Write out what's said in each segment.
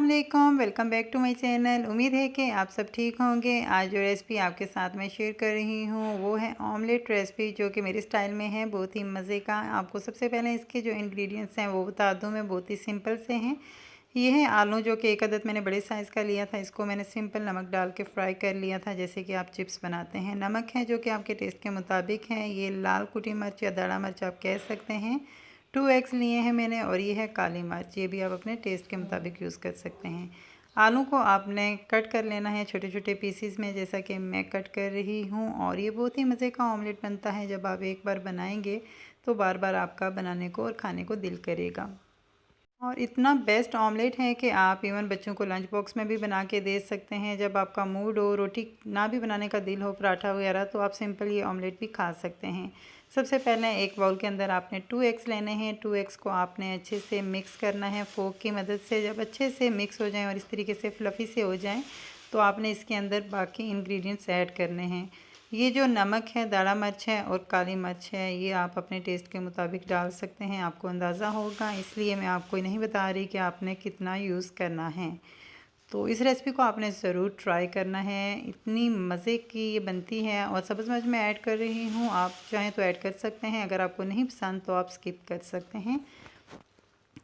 अस्सलाम welcome back to my channel. उम्मीद है कि आप सब ठीक होंगे। आज जो रेसिपी आपके साथ मैं शेयर कर रही हूँ वो है ऑमलेट रेसिपी, जो कि मेरे स्टाइल में है, बहुत ही मज़े का। आपको सबसे पहले इसके जो इंग्रेडिएंट्स हैं वो बता दूँ मैं, बहुत ही सिंपल से हैं। ये है आलू, जो कि एक अदद मैंने बड़े साइज़ का लिया था। इसको मैंने सिंपल नमक डाल के फ्राई कर लिया था, जैसे कि आप चिप्स बनाते हैं। नमक है जो कि आपके टेस्ट के मुताबिक है। ये लाल कुटी मिर्च या दाढ़ा मिर्च आप कह सकते हैं। 2 एग्स लिए हैं मैंने, और ये है काली मिर्च, ये भी आप अपने टेस्ट के मुताबिक यूज़ कर सकते हैं। आलू को आपने कट कर लेना है छोटे छोटे पीसीस में, जैसा कि मैं कट कर रही हूँ। और ये बहुत ही मज़े का ऑमलेट बनता है। जब आप एक बार बनाएंगे तो बार बार आपका बनाने को और खाने को दिल करेगा। और इतना बेस्ट ऑमलेट है कि आप इवन बच्चों को लंच बॉक्स में भी बना के दे सकते हैं। जब आपका मूड हो, रोटी ना भी बनाने का दिल हो, पराठा वगैरह, तो आप सिंपल ये ऑमलेट भी खा सकते हैं। सबसे पहले एक बाउल के अंदर आपने 2 एग्स लेने हैं। 2 एग्स को आपने अच्छे से मिक्स करना है फोक की मदद से। जब अच्छे से मिक्स हो जाएं और इस तरीके से फ्लफ़ी से हो जाएं, तो आपने इसके अंदर बाकी इंग्रेडिएंट्स ऐड करने हैं। ये जो नमक है, दाढ़ा मिर्च है और काली मिर्च है, ये आप अपने टेस्ट के मुताबिक डाल सकते हैं। आपको अंदाज़ा होगा, इसलिए मैं आपको नहीं बता रही कि आपने कितना यूज़ करना है। तो इस रेसिपी को आपने ज़रूर ट्राई करना है। इतनी मज़े की ये बनती है। और सब्ज़ मिर्च मैं ऐड कर रही हूँ, आप चाहें तो ऐड कर सकते हैं। अगर आपको नहीं पसंद तो आप स्किप कर सकते हैं।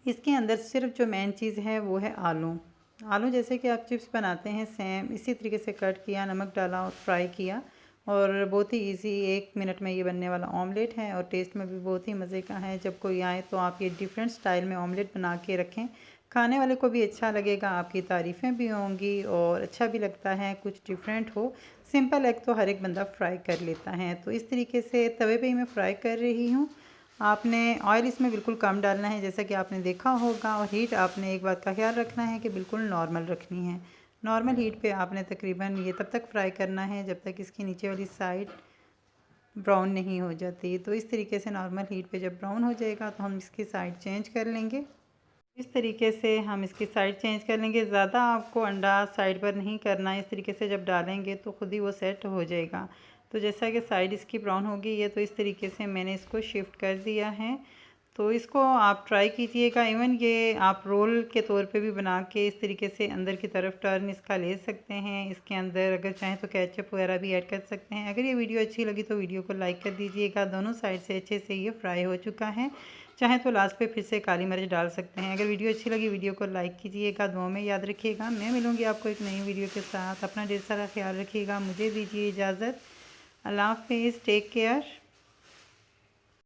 इसके अंदर सिर्फ जो मेन चीज़ है वो है आलू। आलू जैसे कि आप चिप्स बनाते हैं, सेम इसी तरीके से कट किया, नमक डाला और फ्राई किया। और बहुत ही इजी 1 मिनट में ये बनने वाला ऑमलेट है। और टेस्ट में भी बहुत ही मज़े का है। जब कोई आए तो आप ये डिफरेंट स्टाइल में ऑमलेट बना के रखें, खाने वाले को भी अच्छा लगेगा, आपकी तारीफ़ें भी होंगी और अच्छा भी लगता है कुछ डिफरेंट हो। सिंपल एग तो हर एक बंदा फ्राई कर लेता है। तो इस तरीके से तवे पे ही मैं फ्राई कर रही हूँ। आपने ऑयल इसमें बिल्कुल कम डालना है, जैसा कि आपने देखा होगा। और हीट आपने एक बात का ख्याल रखना है कि बिल्कुल नॉर्मल रखनी है। नॉर्मल हीट पे आपने तकरीबन ये तब तक फ्राई करना है जब तक इसकी नीचे वाली साइड ब्राउन नहीं हो जाती। तो इस तरीके से नॉर्मल हीट पे जब ब्राउन हो जाएगा तो हम इसकी साइड चेंज कर लेंगे। इस तरीके से हम इसकी साइड चेंज कर लेंगे। ज़्यादा आपको अंडा साइड पर नहीं करना है। इस तरीके से जब डालेंगे तो ख़ुद ही वो सेट हो जाएगा। तो जैसा कि साइड इसकी ब्राउन हो गई है, तो इस तरीके से मैंने इसको शिफ्ट कर दिया है। तो इसको आप ट्राई कीजिएगा। इवन ये आप रोल के तौर पे भी बना के इस तरीके से अंदर की तरफ टर्न इसका ले सकते हैं। इसके अंदर अगर चाहें तो केचप वगैरह भी ऐड कर सकते हैं। अगर ये वीडियो अच्छी लगी तो वीडियो को लाइक कर दीजिएगा। दोनों साइड से अच्छे से ये फ्राई हो चुका है। चाहें तो लास्ट पे फिर से काली मिर्च डाल सकते हैं। अगर वीडियो अच्छी लगी वीडियो को लाइक कीजिएगा। दुआ में याद रखिएगा। मैं मिलूँगी आपको एक नई वीडियो के साथ। अपना ढेर सारा ख्याल रखिएगा। मुझे दीजिए इजाज़त। अल्लाह हाफ़िज़, टेक केयर।